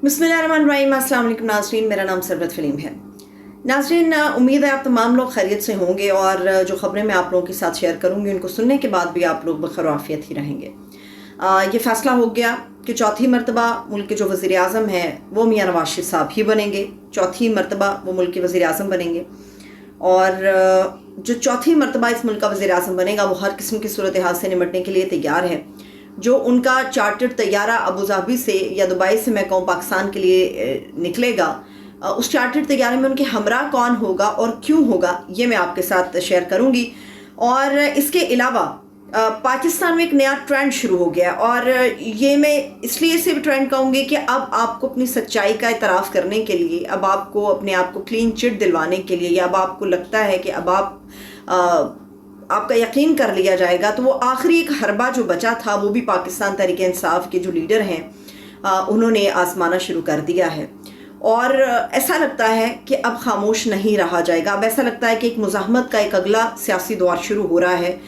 बिस्मिल्लाहिर्रहमानिर्रहीम। अस्सलाम वालेकुम नाज़रीन, मेरा नाम सरवत फ़लीम है। नाज़रीन, उम्मीद है आप तमाम लोग खैरियत से होंगे और जो ख़बरें मैं आप लोगों के साथ शेयर करूँगी उनको सुनने के बाद भी आप लोग बखैर आफ़ियत ही रहेंगे। ये फ़ैसला हो गया कि चौथी मरतबा मुल्क के जो वज़ीर आज़म हैं वो मियाँ नवाज़ शरीफ साहब ही बनेंगे। चौथी मरतबा वो मुल्क के वज़ीर आज़म बनेंगे और जो चौथी मरतबा इस मुल्क का वज़ीर आज़म बनेगा वो हर किस्म की सूरत हाल से निपटने के लिए तैयार है। जो उनका चार्टर्ड तैयारा अबू धाबी से या दुबई से मैं कहूँ पाकिस्तान के लिए निकलेगा, उस चार्टर्ड तैयारे में उनके हमरा कौन होगा और क्यों होगा ये मैं आपके साथ शेयर करूँगी। और इसके अलावा पाकिस्तान में एक नया ट्रेंड शुरू हो गया और ये मैं इसलिए से भी ट्रेंड कहूँगी कि अब आपको अपनी सच्चाई का इतराफ़ करने के लिए, अब आपको अपने आप को क्लीन चिट दिलवाने के लिए, या अब आपको लगता है कि अब आपका यकीन कर लिया जाएगा, तो वो आखिरी एक हरबा जो बचा था वो भी पाकिस्तान तहरीक इंसाफ के जो लीडर हैं उन्होंने आजमाना शुरू कर दिया है। और ऐसा लगता है कि अब खामोश नहीं रहा जाएगा। अब ऐसा लगता है कि एक मुज़ाहमत का एक अगला सियासी दौर शुरू हो रहा है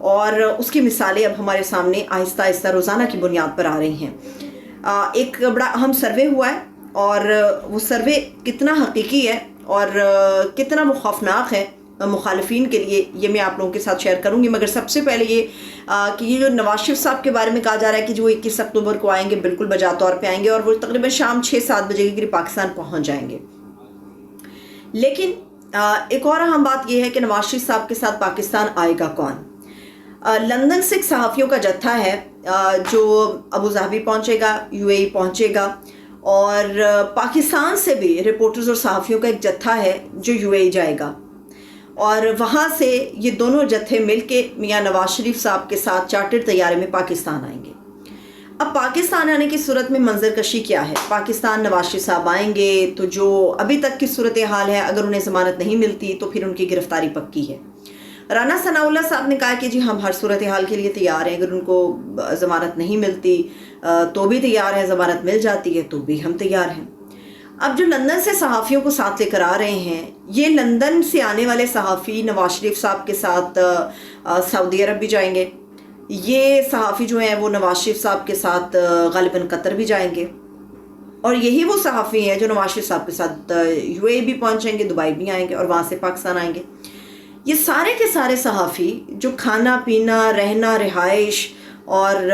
और उसकी मिसालें अब हमारे सामने आहिस्ता आहिस्ता रोज़ाना की बुनियाद पर आ रही हैं। एक बड़ा अहम सर्वे हुआ है और वो सर्वे कितना हकीकी है और कितना वो खौफनाक है मुखालिफिन के लिए, ये मैं आप लोगों के साथ शेयर करूंगी। मगर सबसे पहले ये कि ये जो नवाज शरीफ साहब के बारे में कहा जा रहा है कि जो 21 अक्टूबर को आएंगे, बिल्कुल बजा तौर पे आएंगे और वो तकरीबन शाम 6-7 बजे के करीब पाकिस्तान पहुंच जाएंगे। लेकिन एक और अहम बात यह है कि नवाज शरीफ साहब के साथ पाकिस्तान आएगा कौन। लंदन से एक सहाफ़ियों का जत्था है जो अबू धाबी पहुँचेगा, UAE पहुँचेगा, और पाकिस्तान से भी रिपोर्टर्स और सहाफ़ियों का एक जत्था है जो UAE जाएगा और वहाँ से ये दोनों जत्थे मिलके मियाँ नवाज शरीफ साहब के साथ चार्टर्ड तैयारे में पाकिस्तान आएंगे। अब पाकिस्तान आने की सूरत में मंजरकशी क्या है। पाकिस्तान नवाज शरीफ साहब आएंगे तो जो अभी तक की सूरत हाल है, अगर उन्हें ज़मानत नहीं मिलती तो फिर उनकी गिरफ्तारी पक्की है। राना सनाउल्लाह साहब ने कहा कि जी हम हर सूरत हाल के लिए तैयार हैं, अगर उनको ज़मानत नहीं मिलती तो भी तैयार है, ज़मानत मिल जाती है तो भी हम तैयार हैं। अब जो लंदन से सहाफ़ियों को साथ लेकर आ रहे हैं, ये लंदन से आने वाले सहाफ़ी नवाज शरीफ साहब के साथ सऊदी अरब भी जाएंगे। ये सहाफ़ी जो हैं वो नवाज शरीफ साहब के साथ ग़ालिबन कतर भी जाएंगे और यही वो सहाफ़ी हैं जो नवाज शरीफ साहब के साथ UAE भी पहुंचेंगे, दुबई भी आएंगे और वहाँ से पाकिस्तान आएंगे। ये सारे के सारे सहाफ़ी जो खाना पीना, रहना, रिहाइश और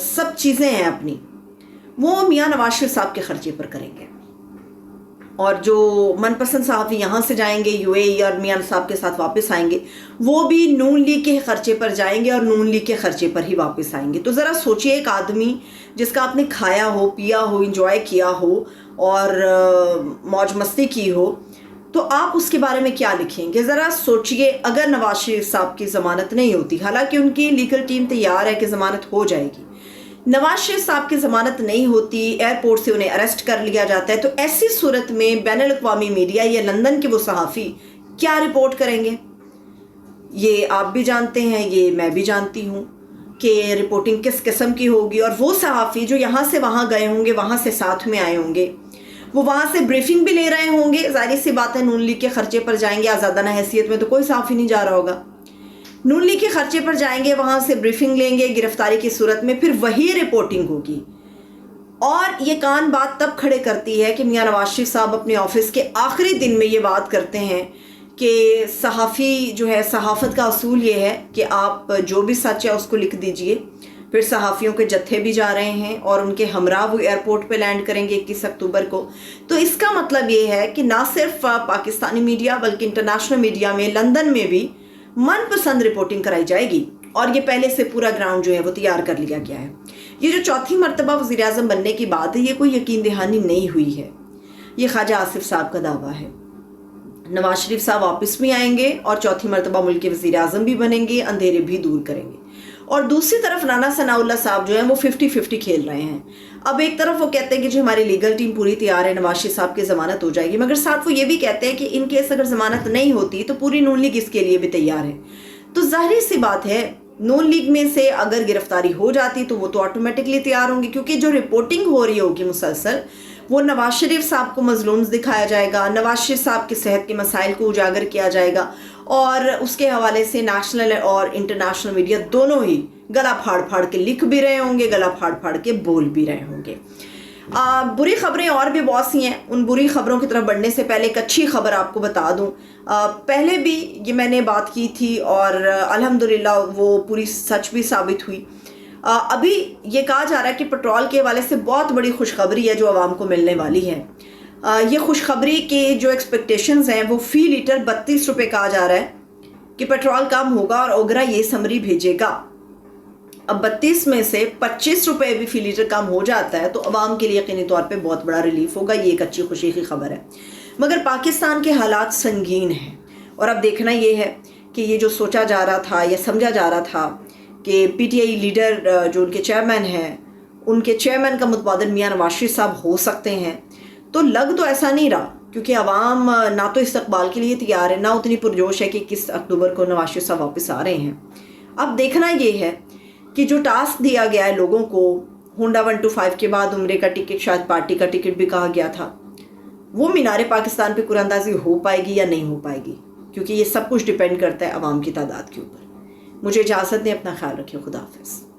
सब चीज़ें हैं अपनी, वो मियाँ नवाज शरीफ साहब के ख़र्चे पर करेंगे। और जो मनपसंद सहाफ़ी यहाँ से जाएंगे UAE और मियाँ साहब के साथ वापस आएंगे, वो भी नून लीग के ख़र्चे पर जाएंगे और नून लीग के ख़र्चे पर ही वापस आएंगे। तो ज़रा सोचिए, एक आदमी जिसका आपने खाया हो, पिया हो, इंजॉय किया हो और मौज मस्ती की हो, तो आप उसके बारे में क्या लिखेंगे। ज़रा सोचिए, अगर नवाज शरीफ साहब की ज़मानत नहीं होती, हालांकि उनकी लीगल टीम तैयार है कि ज़मानत हो जाएगी, नवाज शरीफ साहब की ज़मानत नहीं होती, एयरपोर्ट से उन्हें अरेस्ट कर लिया जाता है, तो ऐसी सूरत में बैनुल अक़वामी मीडिया या लंदन के वो सहाफ़ी क्या रिपोर्ट करेंगे। ये आप भी जानते हैं, ये मैं भी जानती हूँ कि रिपोर्टिंग किस किस्म की होगी। और वो सहाफ़ी जो यहाँ से वहाँ गए होंगे, वहाँ से साथ में आए होंगे, वो वहाँ से ब्रीफिंग भी ले रहे होंगे। ज़ाहिर सी बात है, नून लीग के ख़र्चे पर जाएंगे, आज़ादाना हैसियत में तो कोई सहाफ़ी नहीं जा रहा होगा। नून लीग के खर्चे पर जाएंगे, वहाँ से ब्रीफिंग लेंगे, गिरफ्तारी की सूरत में फिर वही रिपोर्टिंग होगी। और ये कान बात तब खड़े करती है कि मियाँ नवाज शरीफ साहब अपने ऑफिस के आखिरी दिन में ये बात करते हैं कि सहाफ़ी जो है, सहाफ़त का असूल ये है कि आप जो भी सच है उसको लिख दीजिए। फिर सहाफ़ियों के जत्थे भी जा रहे हैं और उनके हमरा वो एयरपोर्ट पे लैंड करेंगे 21 अक्टूबर को। तो इसका मतलब ये है कि ना सिर्फ पाकिस्तानी मीडिया बल्कि इंटरनेशनल मीडिया में, लंदन में भी मनपसंद रिपोर्टिंग कराई जाएगी और ये पहले से पूरा ग्राउंड जो है वो तैयार कर लिया गया है। ये जो चौथी मरतबा वज़ीर आज़म बनने की बात है, ये कोई यकीन दहानी नहीं हुई है, ये ख्वाजा आसिफ साहब का दावा है। नवाज शरीफ साहब वापस भी आएंगे और चौथी मरतबा मुल्क के वज़ीर आज़म भी बनेंगे, अंधेरे भी दूर करेंगे। और दूसरी तरफ राना सनाउल्लाह साहब जो है वो 50-50 खेल रहे हैं। अब एक तरफ वो कहते हैं कि जो हमारी लीगल टीम पूरी तैयार है, नवाज शरीफ साहब की ज़मानत हो जाएगी, मगर साथ वो ये भी कहते हैं कि इन केस अगर ज़मानत नहीं होती तो पूरी नून लीग इसके लिए भी तैयार है। तो ज़ाहिर सी बात है, नून लीग में से अगर गिरफ्तारी हो जाती तो वो तो ऑटोमेटिकली तैयार होंगे, क्योंकि जो रिपोर्टिंग हो रही होगी मुसलसल, वो नवाज शरीफ साहब को मजलूम दिखाया जाएगा, नवाज शरीफ साहब की सेहत के मसाइल को उजागर किया जाएगा और उसके हवाले से नेशनल और इंटरनेशनल मीडिया दोनों ही गला फाड़ फाड़ के लिख भी रहे होंगे, गला फाड़ फाड़ के बोल भी रहे होंगे। बुरी खबरें और भी बहुत सी हैं। उन बुरी खबरों की तरफ बढ़ने से पहले एक अच्छी खबर आपको बता दूं। पहले भी ये मैंने बात की थी और अल्हम्दुलिल्लाह वो पूरी सच भी साबित हुई। अभी ये कहा जा रहा है कि पेट्रोल के हवाले से बहुत बड़ी खुशखबरी है जो आवाम को मिलने वाली है। ये खुशखबरी के जो एक्सपेक्टेशंस हैं वो फ़ी लीटर 32 रुपये कहा जा रहा है कि पेट्रोल कम होगा और ओगरा ये समरी भेजेगा। अब 32 में से 25 रुपये भी फ़ी लीटर कम हो जाता है तो आवाम के लिए यकीनी तौर पे बहुत बड़ा रिलीफ होगा। ये एक अच्छी खुशी की खबर है। मगर पाकिस्तान के हालात संगीन हैं और अब देखना ये है कि ये जो सोचा जा रहा था या समझा जा रहा था कि PTI लीडर जो उनके चेयरमैन हैं, उनके चेयरमैन का मुतबादिल मियां नवाज शरीफ साहब हो सकते हैं, तो लग तो ऐसा नहीं रहा क्योंकि आवाम ना तो इस्तकबाल के लिए तैयार है, ना उतनी पुरजोश है कि 21 अक्टूबर को नवाज शरीफ साहब वापस आ रहे हैं। अब देखना ये है कि जो टास्क दिया गया है लोगों को, होंडा 125 के बाद उम्रे का टिकट, शायद पार्टी का टिकट भी कहा गया था, वो मीनार पाकिस्तान पे कुरानंदाजी हो पाएगी या नहीं हो पाएगी, क्योंकि ये सब कुछ डिपेंड करता है अवाम की तादाद के ऊपर। मुझे इजाज़त दें, अपना ख्याल रखिए। खुदा हाफिज़।